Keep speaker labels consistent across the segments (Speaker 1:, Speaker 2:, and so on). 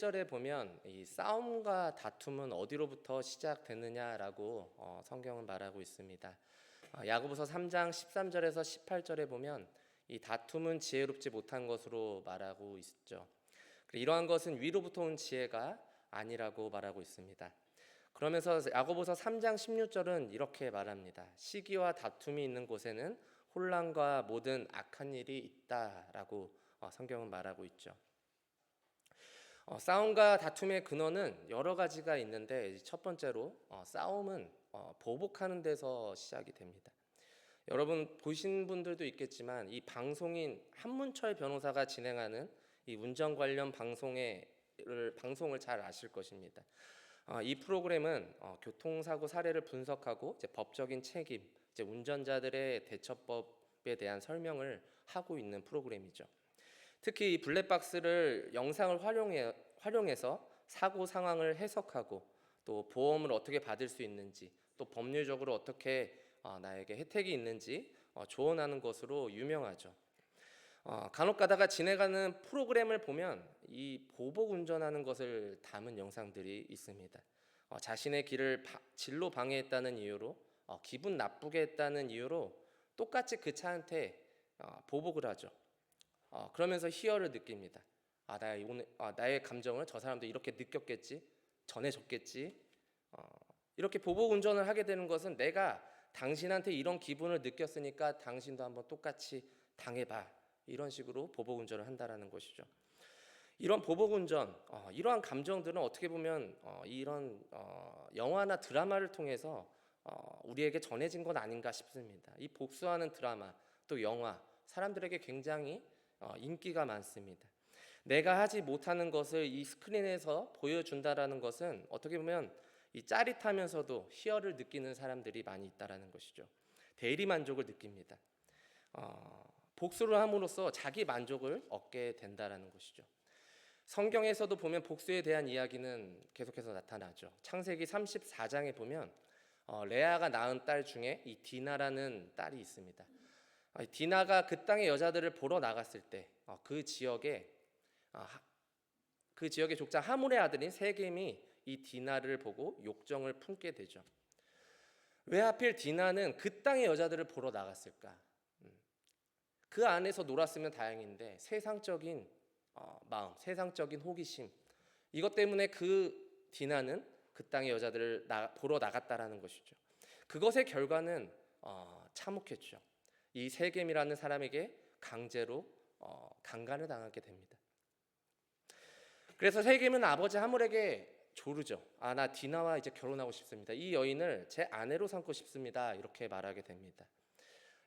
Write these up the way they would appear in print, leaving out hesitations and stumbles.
Speaker 1: 절에 보면 이 싸움과 다툼은 어디로부터 시작되느냐라고 성경은 말하고 있습니다. 야고보서 3장 13절에서 18절에 보면 이 다툼은 지혜롭지 못한 것으로 말하고 있죠. 이러한 것은 위로부터 온 지혜가 아니라고 말하고 있습니다. 그러면서 야고보서 3장 16절은 이렇게 말합니다. 시기와 다툼이 있는 곳에는 혼란과 모든 악한 일이 있다라고 성경은 말하고 있죠. 싸움과 다툼의 근원은 여러 가지가 있는데 첫 번째로 싸움은 보복하는 데서 시작이 됩니다. 여러분 보신 분들도 있겠지만 이 방송인 한문철 변호사가 진행하는 이 운전 관련 방송을 잘 아실 것입니다. 이 프로그램은 교통사고 사례를 분석하고 이제 법적인 책임, 이제 운전자들의 대처법에 대한 설명을 하고 있는 프로그램이죠. 특히 이 블랙박스를 영상을 활용해서 사고 상황을 해석하고 또 보험을 어떻게 받을 수 있는지 또 법률적으로 어떻게 나에게 혜택이 있는지 조언하는 것으로 유명하죠. 간혹 가다가 진행하는 프로그램을 보면 이 보복 운전하는 것을 담은 영상들이 있습니다. 자신의 길을 진로 방해했다는 이유로 기분 나쁘게 했다는 이유로 똑같이 그 차한테 보복을 하죠. 그러면서 희열을 느낍니다. 나의 감정을 저 사람도 이렇게 느꼈겠지, 전해줬겠지. 이렇게 보복 운전을 하게 되는 것은 내가 당신한테 이런 기분을 느꼈으니까 당신도 한번 똑같이 당해봐. 이런 식으로 보복 운전을 한다라는 것이죠. 이런 보복 운전, 이러한 감정들은 어떻게 보면 이런 영화나 드라마를 통해서 우리에게 전해진 것 아닌가 싶습니다. 이 복수하는 드라마 또 영화 사람들에게 굉장히 인기가 많습니다. 내가 하지 못하는 것을 이 스크린에서 보여준다라는 것은 어떻게 보면 이 짜릿하면서도 희열을 느끼는 사람들이 많이 있다라는 것이죠. 대리 만족을 느낍니다. 복수를 함으로써 자기 만족을 얻게 된다라는 것이죠. 성경에서도 보면 복수에 대한 이야기는 계속해서 나타나죠. 창세기 34장에 보면 레아가 낳은 딸 중에 이 디나라는 딸이 있습니다. 디나가 그 땅의 여자들을 보러 나갔을 때 그 지역의 족장 하물의 아들인 세겜이 이 디나를 보고 욕정을 품게 되죠. 왜 하필 디나는 그 땅의 여자들을 보러 나갔을까? 그 안에서 놀았으면 다행인데 세상적인 마음, 세상적인 호기심 이것 때문에 그 디나는 그 땅의 여자들을 보러 나갔다라는 것이죠. 그것의 결과는 참혹했죠. 이 세겜이라는 사람에게 강제로 강간을 당하게 됩니다. 그래서 세겜은 아버지 하물에게 조르죠. 나 디나와 이제 결혼하고 싶습니다. 이 여인을 제 아내로 삼고 싶습니다. 이렇게 말하게 됩니다.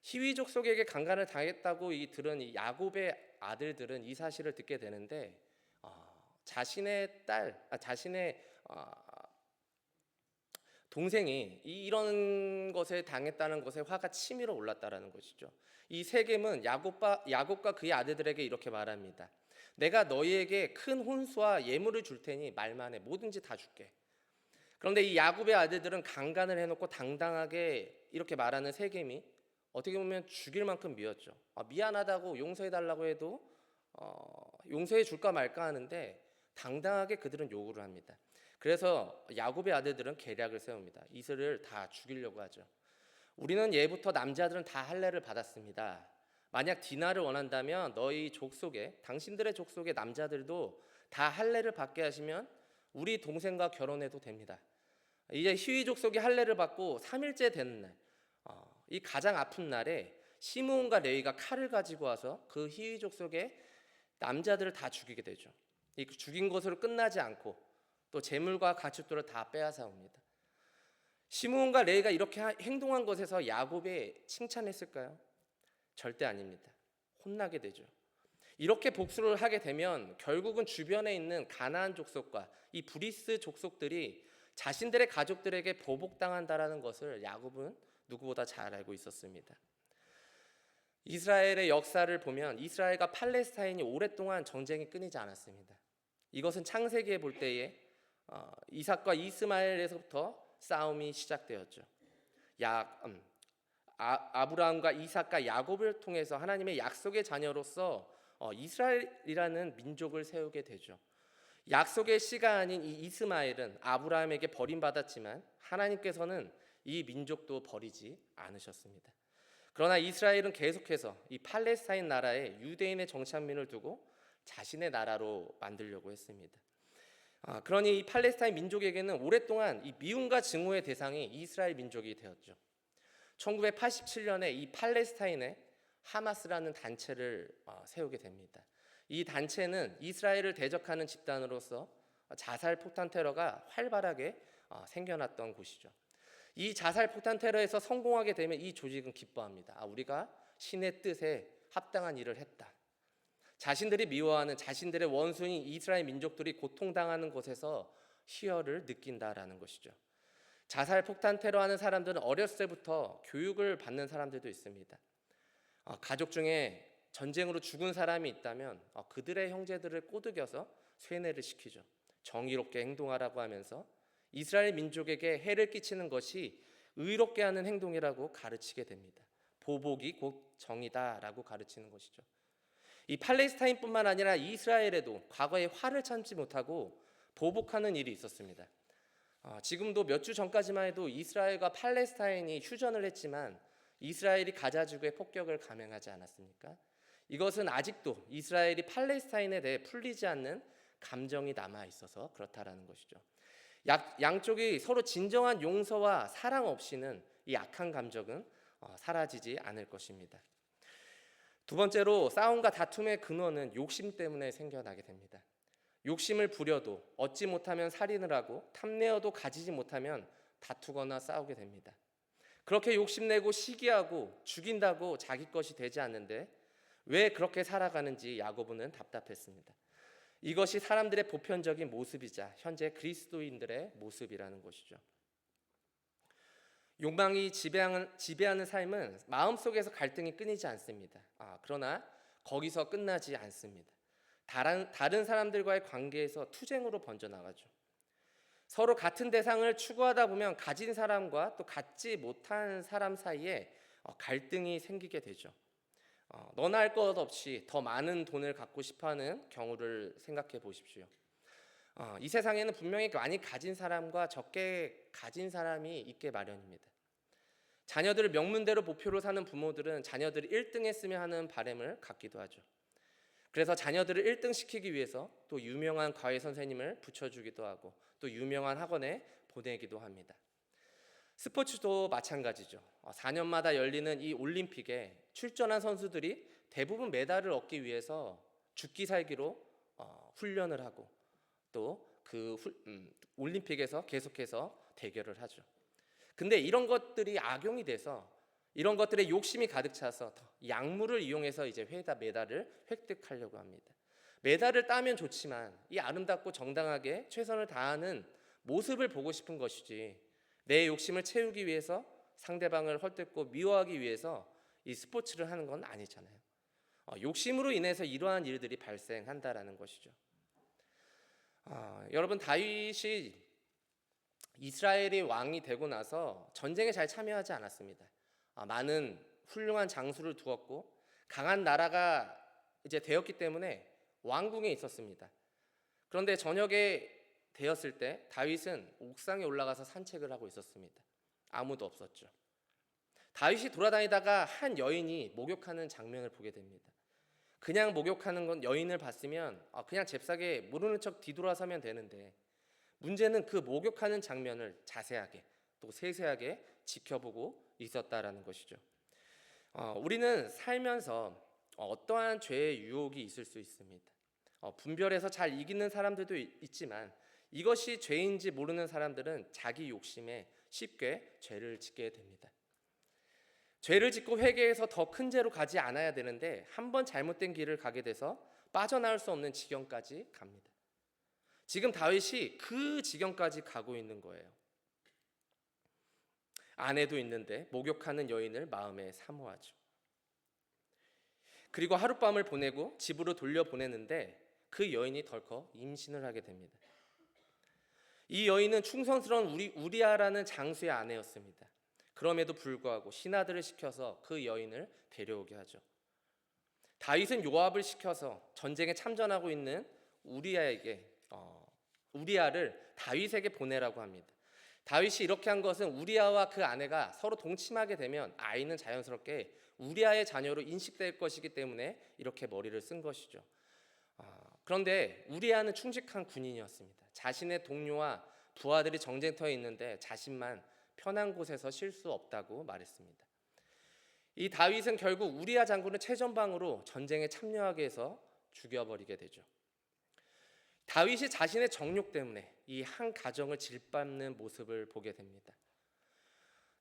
Speaker 1: 히위족 속에게 강간을 당했다고 들은 이 야곱의 아들들은 이 사실을 듣게 되는데 자신의 동생이 이런 것에 당했다는 것에 화가 치밀어 올랐다라는 것이죠. 이 세겜은 야곱과 그의 아들들에게 이렇게 말합니다. 내가 너희에게 큰 혼수와 예물을 줄 테니 말만 해. 뭐든지 다 줄게. 그런데 이 야곱의 아들들은 강간을 해놓고 당당하게 이렇게 말하는 세겜이 어떻게 보면 죽일 만큼 미웠죠. 미안하다고 용서해달라고 해도 용서해 줄까 말까 하는데 당당하게 그들은 요구를 합니다. 그래서 야곱의 아들들은 계략을 세웁니다. 이스라엘을 다 죽이려고 하죠. 우리는 예부터 남자들은 다 할례를 받았습니다. 만약 디나를 원한다면 너희 족속에 당신들의 족속의 남자들도 다 할례를 받게 하시면 우리 동생과 결혼해도 됩니다. 이제 히위 족속이 할례를 받고 3일째 되는 날, 이 가장 아픈 날에 시므온과 레위가 칼을 가지고 와서 그 히위 족속의 남자들을 다 죽이게 되죠. 이 죽인 것으로 끝나지 않고 또 재물과 가축들을 다 빼앗아옵니다. 시므온과 레위가 이렇게 행동한 것에서 야곱이 칭찬했을까요? 절대 아닙니다. 혼나게 되죠. 이렇게 복수를 하게 되면 결국은 주변에 있는 가나안 족속과 이 브리스 족속들이 자신들의 가족들에게 보복당한다라는 것을 야곱은 누구보다 잘 알고 있었습니다. 이스라엘의 역사를 보면 이스라엘과 팔레스타인이 오랫동안 전쟁이 끊이지 않았습니다. 이것은 창세기에 볼 때에 이삭과 이스마엘에서부터 싸움이 시작되었죠. 아브라함과 이삭과 야곱을 통해서 하나님의 약속의 자녀로서 이스라엘이라는 민족을 세우게 되죠. 약속의 씨가 아닌 이 이스마엘은 아브라함에게 버림받았지만 하나님께서는 이 민족도 버리지 않으셨습니다. 그러나 이스라엘은 계속해서 이 팔레스타인 나라에 유대인의 정착민을 두고 자신의 나라로 만들려고 했습니다. 그러니 이 팔레스타인 민족에게는 오랫동안 이 미움과 증오의 대상이 이스라엘 민족이 되었죠. 1987년에 이 팔레스타인에 하마스라는 단체를 세우게 됩니다. 이 단체는 이스라엘을 대적하는 집단으로서 자살 폭탄 테러가 활발하게 생겨났던 곳이죠. 이 자살 폭탄 테러에서 성공하게 되면 이 조직은 기뻐합니다. 우리가 신의 뜻에 합당한 일을 했다. 자신들이 미워하는 자신들의 원수인 이스라엘 민족들이 고통당하는 곳에서 희열을 느낀다라는 것이죠. 자살 폭탄 테러하는 사람들은 어렸을 때부터 교육을 받는 사람들도 있습니다. 가족 중에 전쟁으로 죽은 사람이 있다면 그들의 형제들을 꼬드겨서 쇠뇌를 시키죠. 정의롭게 행동하라고 하면서 이스라엘 민족에게 해를 끼치는 것이 의롭게 하는 행동이라고 가르치게 됩니다. 보복이 곧 정의다라고 가르치는 것이죠. 이 팔레스타인뿐만 아니라 이스라엘에도 과거에 화를 참지 못하고 보복하는 일이 있었습니다. 지금도 몇 주 전까지만 해도 이스라엘과 팔레스타인이 휴전을 했지만 이스라엘이 가자 지구에 폭격을 감행하지 않았습니까? 이것은 아직도 이스라엘이 팔레스타인에 대해 풀리지 않는 감정이 남아 있어서 그렇다라는 것이죠. 양쪽이 서로 진정한 용서와 사랑 없이는 이 악한 감정은 사라지지 않을 것입니다. 두 번째로 싸움과 다툼의 근원은 욕심 때문에 생겨나게 됩니다. 욕심을 부려도 얻지 못하면 살인을 하고 탐내어도 가지지 못하면 다투거나 싸우게 됩니다. 그렇게 욕심내고 시기하고 죽인다고 자기 것이 되지 않는데 왜 그렇게 살아가는지 야고보는 답답했습니다. 이것이 사람들의 보편적인 모습이자 현재 그리스도인들의 모습이라는 것이죠. 욕망이 지배하는 삶은 마음속에서 갈등이 끊이지 않습니다. 그러나 거기서 끝나지 않습니다. 다른 사람들과의 관계에서 투쟁으로 번져나가죠. 서로 같은 대상을 추구하다 보면 가진 사람과 또 갖지 못한 사람 사이에 갈등이 생기게 되죠. 너나 할 것 없이 더 많은 돈을 갖고 싶어하는 경우를 생각해 보십시오. 이 세상에는 분명히 많이 가진 사람과 적게 가진 사람이 있게 마련입니다. 자녀들을 명문대로 목표로 사는 부모들은 자녀들이 1등 했으면 하는 바람을 갖기도 하죠. 그래서 자녀들을 1등 시키기 위해서 또 유명한 과외 선생님을 붙여주기도 하고 또 유명한 학원에 보내기도 합니다. 스포츠도 마찬가지죠. 4년마다 열리는 이 올림픽에 출전한 선수들이 대부분 메달을 얻기 위해서 죽기 살기로 훈련을 하고 또 그 올림픽에서 계속해서 대결을 하죠. 근데 이런 것들이 악용이 돼서 이런 것들에 욕심이 가득 차서 약물을 이용해서 이제 메달을 획득하려고 합니다. 메달을 따면 좋지만 이 아름답고 정당하게 최선을 다하는 모습을 보고 싶은 것이지 내 욕심을 채우기 위해서 상대방을 헐뜯고 미워하기 위해서 이 스포츠를 하는 건 아니잖아요. 욕심으로 인해서 이러한 일들이 발생한다라는 것이죠. 여러분, 다윗이 이스라엘의 왕이 되고 나서 전쟁에 잘 참여하지 않았습니다. 많은 훌륭한 장수를 두었고 강한 나라가 이제 되었기 때문에 왕궁에 있었습니다. 그런데 저녁에 되었을 때 다윗은 옥상에 올라가서 산책을 하고 있었습니다. 아무도 없었죠. 다윗이 돌아다니다가 한 여인이 목욕하는 장면을 보게 됩니다. 그냥 목욕하는 건 여인을 봤으면 그냥 잽싸게 모르는 척 뒤돌아서면 되는데 문제는 그 목욕하는 장면을 자세하게 또 세세하게 지켜보고 있었다라는 것이죠. 우리는 살면서 어떠한 죄의 유혹이 있을 수 있습니다. 분별해서 잘 이기는 사람들도 있지만 이것이 죄인지 모르는 사람들은 자기 욕심에 쉽게 죄를 짓게 됩니다. 죄를 짓고 회개해서 더 큰 죄로 가지 않아야 되는데 한번 잘못된 길을 가게 돼서 빠져나올 수 없는 지경까지 갑니다. 지금 다윗이 그 지경까지 가고 있는 거예요. 아내도 있는데 목욕하는 여인을 마음에 사모하죠. 그리고 하룻밤을 보내고 집으로 돌려보내는데 그 여인이 덜컥 임신을 하게 됩니다. 이 여인은 충성스러운 우리아라는 장수의 아내였습니다. 그럼에도 불구하고 신하들을 시켜서 그 여인을 데려오게 하죠. 다윗은 요압을 시켜서 전쟁에 참전하고 있는 우리아에게 우리아를 다윗에게 보내라고 합니다. 다윗이 이렇게 한 것은 우리아와 그 아내가 서로 동침하게 되면 아이는 자연스럽게 우리아의 자녀로 인식될 것이기 때문에 이렇게 머리를 쓴 것이죠. 그런데 우리아는 충직한 군인이었습니다. 자신의 동료와 부하들이 전쟁터에 있는데 자신만 편한 곳에서 쉴 수 없다고 말했습니다. 이 다윗은 결국 우리아 장군을 최전방으로 전쟁에 참여하게 해서 죽여버리게 되죠. 다윗이 자신의 정욕 때문에 이 한 가정을 짓밟는 모습을 보게 됩니다.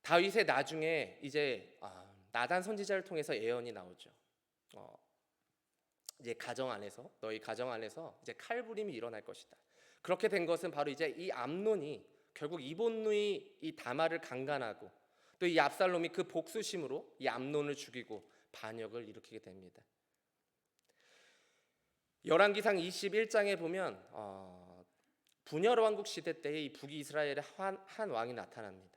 Speaker 1: 다윗의 나중에 이제 나단 선지자를 통해서 예언이 나오죠. 이제 너희 가정 안에서 이제 칼부림이 일어날 것이다. 그렇게 된 것은 바로 이제 이 암논이 결국 이본누이 이 다말을 강간하고 또 이 압살롬이 그 복수심으로 이 암논을 죽이고 반역을 일으키게 됩니다. 열왕기상 21장에 보면 분열 왕국 시대 때에 이 북이스라엘의 한 왕이 나타납니다.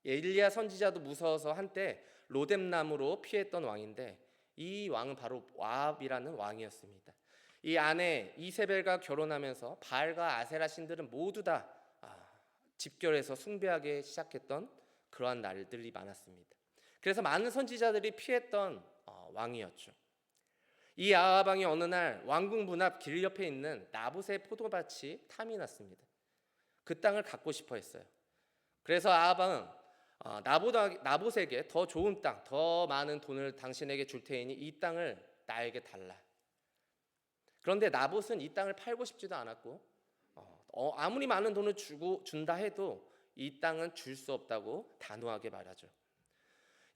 Speaker 1: 엘리야 선지자도 무서워서 한때 로뎀나무로 피했던 왕인데 이 왕은 바로 와합이라는 왕이었습니다. 이 아내 이세벨과 결혼하면서 바알과 아세라 신들은 모두 다 집결해서 숭배하기 시작했던 그러한 날들이 많았습니다. 그래서 많은 선지자들이 피했던 왕이었죠. 이 아합 왕이 어느 날 왕궁 문 앞 길 옆에 있는 나봇의 포도밭이 탐이 났습니다. 그 땅을 갖고 싶어 했어요. 그래서 아합 왕은 나봇에게 더 좋은 땅, 더 많은 돈을 당신에게 줄 테니 이 땅을 나에게 달라. 그런데 나봇은 이 땅을 팔고 싶지도 않았고 아무리 많은 돈을 준다 해도 이 땅은 줄 수 없다고 단호하게 말하죠.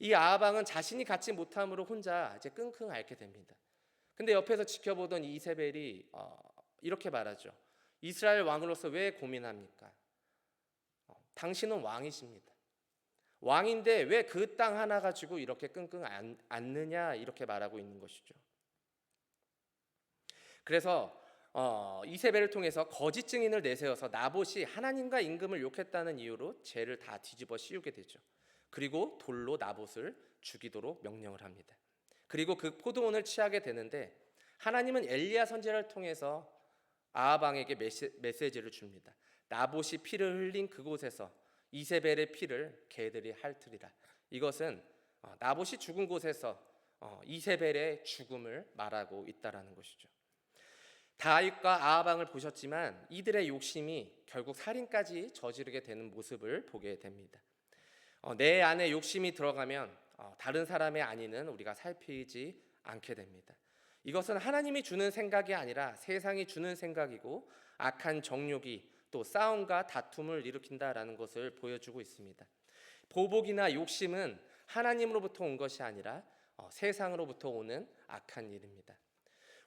Speaker 1: 이 아합 왕은 자신이 갖지 못함으로 혼자 이제 끙끙 앓게 됩니다. 근데 옆에서 지켜보던 이세벨이 이렇게 말하죠. 이스라엘 왕으로서 왜 고민합니까? 당신은 왕이십니다. 왕인데 왜 그 땅 하나 가지고 이렇게 끙끙 앓느냐 이렇게 말하고 있는 것이죠. 그래서 이세벨을 통해서 거짓 증인을 내세워서 나봇이 하나님과 임금을 욕했다는 이유로 죄를 다 뒤집어 씌우게 되죠. 그리고 돌로 나봇을 죽이도록 명령을 합니다. 그리고 그 포도원을 취하게 되는데 하나님은 엘리야 선지자를 통해서 아합 왕에게 메시지를 줍니다. 나봇이 피를 흘린 그곳에서 이세벨의 피를 개들이 핥으리라. 이것은 나봇이 죽은 곳에서 이세벨의 죽음을 말하고 있다라는 것이죠. 다윗과 아합 왕을 보셨지만 이들의 욕심이 결국 살인까지 저지르게 되는 모습을 보게 됩니다. 내 안에 욕심이 들어가면 다른 사람의 안위는 우리가 살피지 않게 됩니다. 이것은 하나님이 주는 생각이 아니라 세상이 주는 생각이고 악한 정욕이 또 싸움과 다툼을 일으킨다라는 것을 보여주고 있습니다. 보복이나 욕심은 하나님으로부터 온 것이 아니라 세상으로부터 오는 악한 일입니다.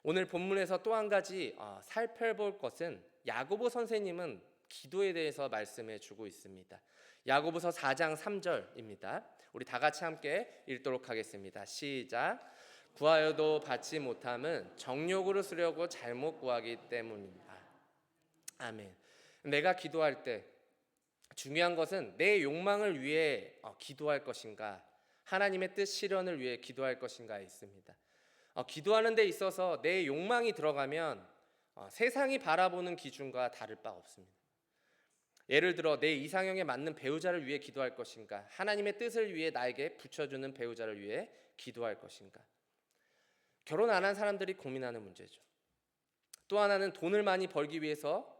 Speaker 1: 오늘 본문에서 또 한 가지 살펴볼 것은 야고보 선생님은 기도에 대해서 말씀해 주고 있습니다. 야고보서 4장 3절입니다. 우리 다 같이 함께 읽도록 하겠습니다. 시작. 구하여도 받지 못함은 정욕으로 쓰려고 잘못 구하기 때문입니다. 아멘. 내가 기도할 때 중요한 것은 내 욕망을 위해 기도할 것인가, 하나님의 뜻 실현을 위해 기도할 것인가에 있습니다. 기도하는 데 있어서 내 욕망이 들어가면 세상이 바라보는 기준과 다를 바 없습니다. 예를 들어 내 이상형에 맞는 배우자를 위해 기도할 것인가, 하나님의 뜻을 위해 나에게 붙여주는 배우자를 위해 기도할 것인가. 결혼 안 한 사람들이 고민하는 문제죠. 또 하나는 돈을 많이 벌기 위해서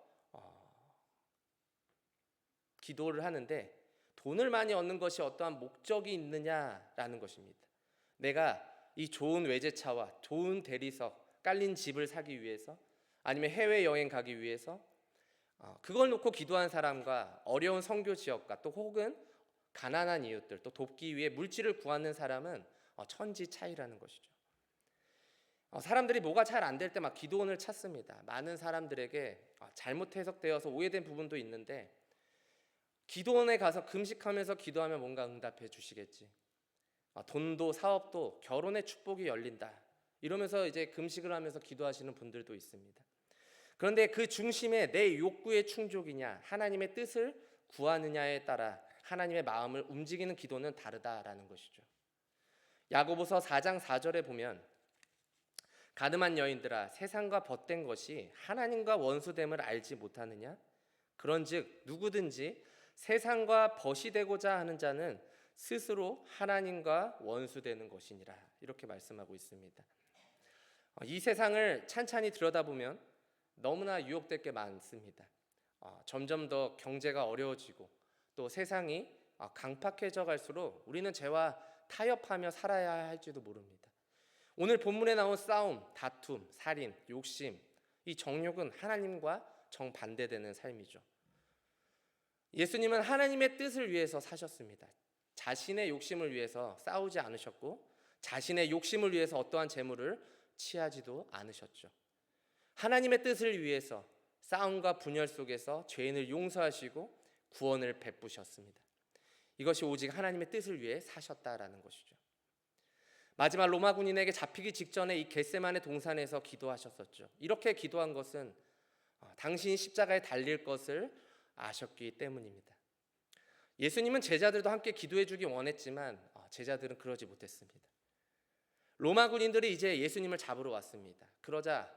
Speaker 1: 기도를 하는데 돈을 많이 얻는 것이 어떠한 목적이 있느냐라는 것입니다. 내가 이 좋은 외제차와 좋은 대리석, 깔린 집을 사기 위해서, 아니면 해외여행 가기 위해서, 그걸 놓고 기도한 사람과 어려운 선교 지역과 또 혹은 가난한 이웃들 또 돕기 위해 물질을 구하는 사람은 천지 차이라는 것이죠. 사람들이 뭐가 잘 안 될 때 막 기도원을 찾습니다. 많은 사람들에게 잘못 해석되어서 오해된 부분도 있는데, 기도원에 가서 금식하면서 기도하면 뭔가 응답해 주시겠지, 돈도 사업도 결혼의 축복이 열린다 이러면서 이제 금식을 하면서 기도하시는 분들도 있습니다. 그런데 그 중심에 내 욕구의 충족이냐 하나님의 뜻을 구하느냐에 따라 하나님의 마음을 움직이는 기도는 다르다라는 것이죠. 야고보서 4장 4절에 보면 가늠한 여인들아, 세상과 벗된 것이 하나님과 원수됨을 알지 못하느냐? 그런즉 누구든지 세상과 벗이 되고자 하는 자는 스스로 하나님과 원수되는 것이니라. 이렇게 말씀하고 있습니다. 이 세상을 찬찬히 들여다보면 너무나 유혹될 게 많습니다. 점점 더 경제가 어려워지고 또 세상이 강팍해져 갈수록 우리는 죄와 타협하며 살아야 할지도 모릅니다. 오늘 본문에 나온 싸움, 다툼, 살인, 욕심, 이 정욕은 하나님과 정반대되는 삶이죠. 예수님은 하나님의 뜻을 위해서 사셨습니다. 자신의 욕심을 위해서 싸우지 않으셨고 자신의 욕심을 위해서 어떠한 재물을 취하지도 않으셨죠. 하나님의 뜻을 위해서 싸움과 분열 속에서 죄인을 용서하시고 구원을 베푸셨습니다. 이것이 오직 하나님의 뜻을 위해 사셨다라는 것이죠. 마지막 로마 군인에게 잡히기 직전에 이 겟세마네 동산에서 기도하셨었죠. 이렇게 기도한 것은 당신이 십자가에 달릴 것을 아셨기 때문입니다. 예수님은 제자들도 함께 기도해 주기 원했지만 제자들은 그러지 못했습니다. 로마 군인들이 이제 예수님을 잡으러 왔습니다. 그러자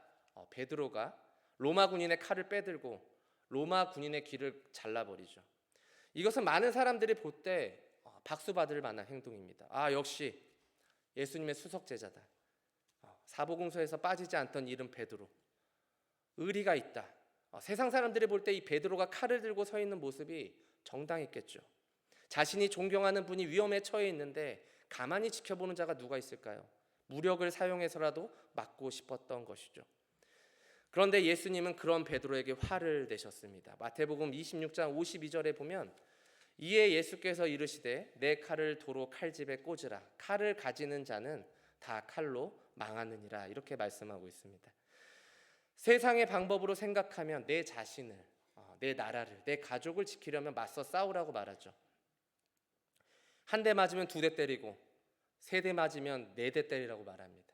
Speaker 1: 베드로가 로마 군인의 칼을 빼들고 로마 군인의 귀를 잘라버리죠. 이것은 많은 사람들이 볼 때 박수 받을 만한 행동입니다. 역시 예수님의 수석 제자다. 사복음서에서 빠지지 않던 이름 베드로. 의리가 있다. 세상 사람들이 볼 때 이 베드로가 칼을 들고 서 있는 모습이 정당했겠죠. 자신이 존경하는 분이 위험에 처해 있는데 가만히 지켜보는 자가 누가 있을까요? 무력을 사용해서라도 막고 싶었던 것이죠. 그런데 예수님은 그런 베드로에게 화를 내셨습니다. 마태복음 26장 52절에 보면 이에 예수께서 이르시되 내 칼을 도로 칼집에 꽂으라. 칼을 가지는 자는 다 칼로 망하느니라. 이렇게 말씀하고 있습니다. 세상의 방법으로 생각하면 내 자신을, 내 나라를, 내 가족을 지키려면 맞서 싸우라고 말하죠. 한 대 맞으면 두 대 때리고 세 대 맞으면 네 대 때리라고 말합니다.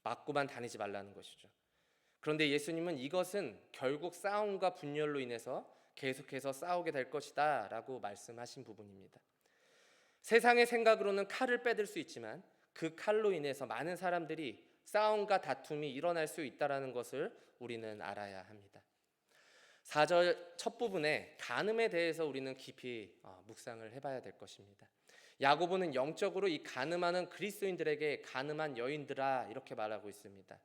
Speaker 1: 맞고만 다니지 말라는 것이죠. 그런데 예수님은 이것은 결국 싸움과 분열로 인해서 계속해서 싸우게 될 것이다 라고 말씀하신 부분입니다. 세상의 생각으로는 칼을 빼들 수 있지만 그 칼로 인해서 많은 사람들이 싸움과 다툼이 일어날 수 있다는 것을 우리는 알아야 합니다. 4절 첫 부분에 간음에 대해서 우리는 깊이 묵상을 해봐야 될 것입니다. 야고보는 영적으로 이 간음하는 그리스도인들에게 간음한 여인들아 이렇게 말하고 있습니다.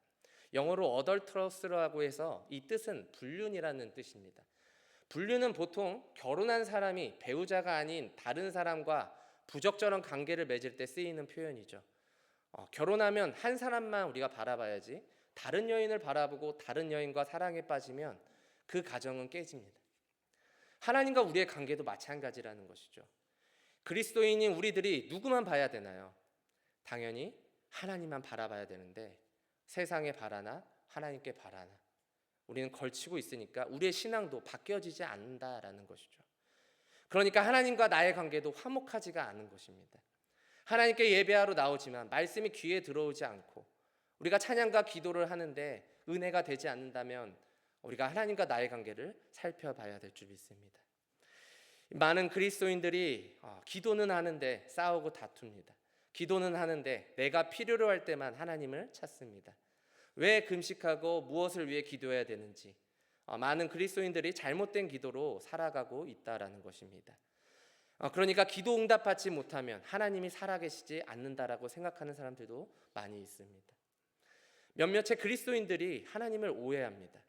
Speaker 1: 영어로 어덜트러스라고 해서 이 뜻은 불륜이라는 뜻입니다. 불륜은 보통 결혼한 사람이 배우자가 아닌 다른 사람과 부적절한 관계를 맺을 때 쓰이는 표현이죠. 결혼하면 한 사람만 우리가 바라봐야지 다른 여인을 바라보고 다른 여인과 사랑에 빠지면 그 가정은 깨집니다. 하나님과 우리의 관계도 마찬가지라는 것이죠. 그리스도인인 우리들이 누구만 봐야 되나요? 당연히 하나님만 바라봐야 되는데 세상에 바라나 하나님께 바라나 우리는 걸치고 있으니까 우리의 신앙도 바뀌어지지 않는다라는 것이죠. 그러니까 하나님과 나의 관계도 화목하지가 않은 것입니다. 하나님께 예배하러 나오지만 말씀이 귀에 들어오지 않고 우리가 찬양과 기도를 하는데 은혜가 되지 않는다면 우리가 하나님과 나의 관계를 살펴봐야 될 줄 믿습니다. 많은 그리스도인들이 기도는 하는데 싸우고 다툽니다. 기도는 하는데 내가 필요로 할 때만 하나님을 찾습니다. 왜 금식하고 무엇을 위해 기도해야 되는지 많은 그리스도인들이 잘못된 기도로 살아가고 있다라는 것입니다. 그러니까 기도 응답받지 못하면 하나님이 살아계시지 않는다라고 생각하는 사람들도 많이 있습니다. 몇몇의 그리스도인들이 하나님을 오해합니다.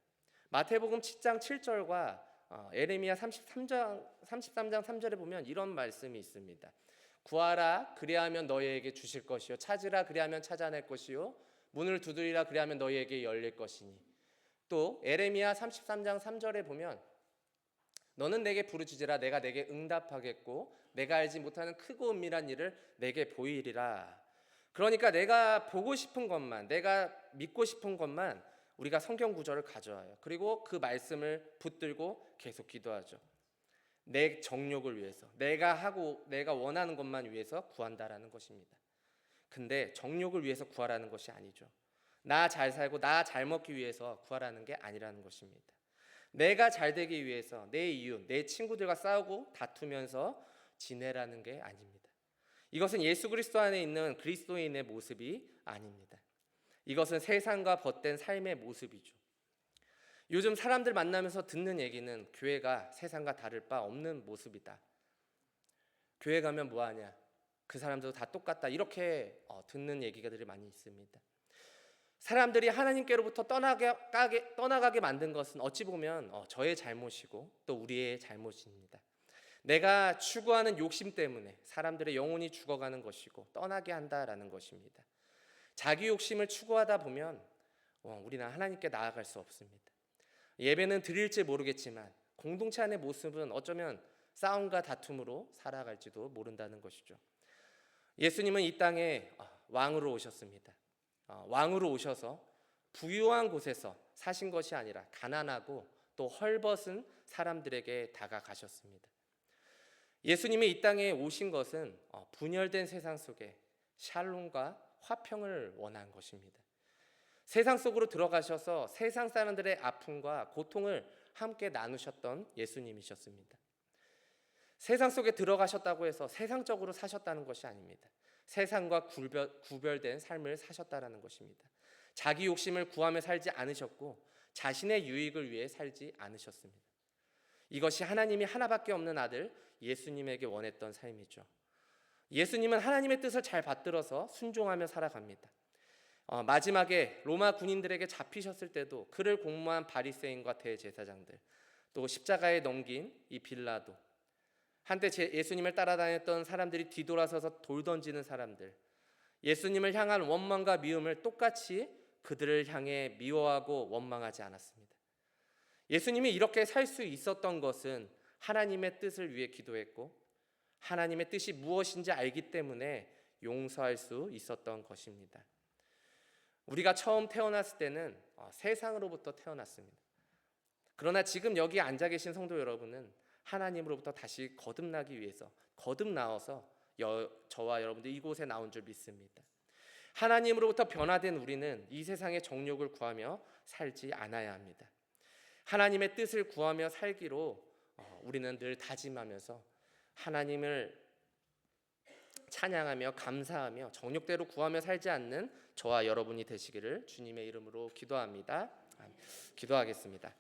Speaker 1: 마태복음 7장 7절과 에레미야 33장 3절에 보면 이런 말씀이 있습니다. 구하라 그리하면 너희에게 주실 것이요 찾으라 그리하면 찾아낼 것이요 문을 두드리라 그리하면 너희에게 열릴 것이니. 또 에레미야 33장 3절에 보면 너는 내게 부르짖으라 내가 내게 응답하겠고 내가 알지 못하는 크고 은밀한 일을 내게 보이리라. 그러니까 내가 보고 싶은 것만, 내가 믿고 싶은 것만 우리가 성경 구절을 가져와요. 그리고 그 말씀을 붙들고 계속 기도하죠. 내 정욕을 위해서, 내가 원하는 것만 위해서 구한다라는 것입니다. 근데 정욕을 위해서 구하라는 것이 아니죠. 나 잘 살고 나 잘 먹기 위해서 구하라는 게 아니라는 것입니다. 내가 잘 되기 위해서 내 이웃, 내 친구들과 싸우고 다투면서 지내라는 게 아닙니다. 이것은 예수 그리스도 안에 있는 그리스도인의 모습이 아닙니다. 이것은 세상과 벗된 삶의 모습이죠. 요즘 사람들 만나면서 듣는 얘기는 교회가 세상과 다를 바 없는 모습이다. 교회 가면 뭐하냐? 그 사람들도 다 똑같다. 이렇게 듣는 얘기들이 많이 있습니다. 사람들이 하나님께로부터 떠나가게 만든 것은 어찌 보면 저의 잘못이고 또 우리의 잘못입니다. 내가 추구하는 욕심 때문에 사람들의 영혼이 죽어가는 것이고 떠나게 한다라는 것입니다. 자기 욕심을 추구하다 보면 우리는 하나님께 나아갈 수 없습니다. 예배는 드릴지 모르겠지만 공동체 안의 모습은 어쩌면 싸움과 다툼으로 살아갈지도 모른다는 것이죠. 예수님은 이 땅에 왕으로 오셨습니다. 왕으로 오셔서 부유한 곳에서 사신 것이 아니라 가난하고 또 헐벗은 사람들에게 다가가셨습니다. 예수님이 이 땅에 오신 것은 분열된 세상 속에 샬롬과 화평을 원한 것입니다. 세상 속으로 들어가셔서 세상 사람들의 아픔과 고통을 함께 나누셨던 예수님이셨습니다. 세상 속에 들어가셨다고 해서 세상적으로 사셨다는 것이 아닙니다. 세상과 구별된 삶을 사셨다는 것입니다. 자기 욕심을 구하며 살지 않으셨고 자신의 유익을 위해 살지 않으셨습니다. 이것이 하나님이 하나밖에 없는 아들 예수님에게 원했던 삶이죠. 예수님은 하나님의 뜻을 잘 받들어서 순종하며 살아갑니다. 마지막에 로마 군인들에게 잡히셨을 때도 그를 공모한 바리새인과 대제사장들, 또 십자가에 넘긴 이 빌라도, 한때 예수님을 따라다녔던 사람들이 뒤돌아서서 돌 던지는 사람들, 예수님을 향한 원망과 미움을 똑같이 그들을 향해 미워하고 원망하지 않았습니다. 예수님이 이렇게 살 수 있었던 것은 하나님의 뜻을 위해 기도했고 하나님의 뜻이 무엇인지 알기 때문에 용서할 수 있었던 것입니다. 우리가 처음 태어났을 때는 세상으로부터 태어났습니다. 그러나 지금 여기 앉아 계신 성도 여러분은 하나님으로부터 다시 거듭나기 위해서 거듭나와서 저와 여러분들 이곳에 나온 줄 믿습니다. 하나님으로부터 변화된 우리는 이 세상의 정욕을 구하며 살지 않아야 합니다. 하나님의 뜻을 구하며 살기로 우리는 늘 다짐하면서 하나님을 찬양하며 감사하며 정욕대로 구하며 살지 않는 저와 여러분이 되시기를 주님의 이름으로 기도합니다. 기도하겠습니다.